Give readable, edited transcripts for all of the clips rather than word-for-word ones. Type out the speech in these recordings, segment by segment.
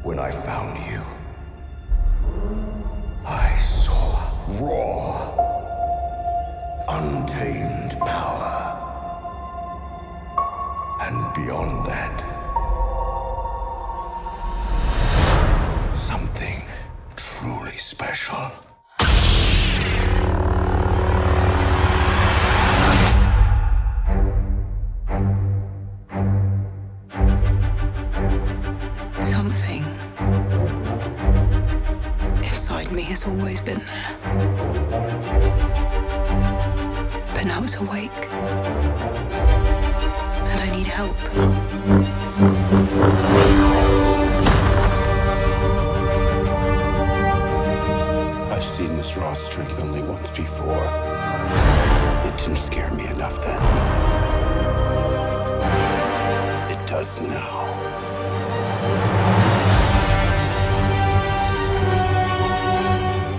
When I found you, I saw raw, untamed power. And beyond that, something truly special. Something inside me has always been there. But now it's awake. And I need help. I've seen this raw strength only once before. It didn't scare me enough then. It does now.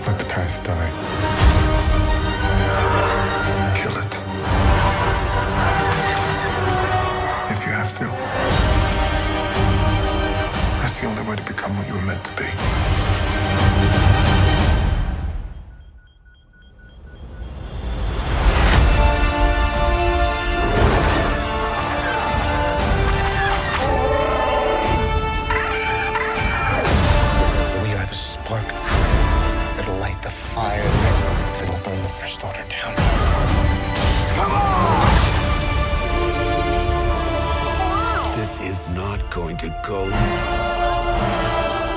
Let the past die. Kill it. If you have to. That's the only way to become what you were meant to be. We are the spark that'll light the fire that'll burn the First Order down. Come on! This is not going to go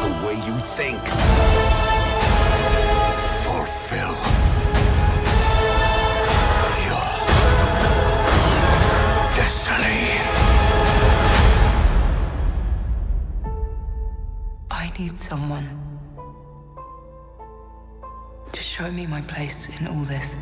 the way you think. Fulfill your destiny. I need someone to show me my place in all this.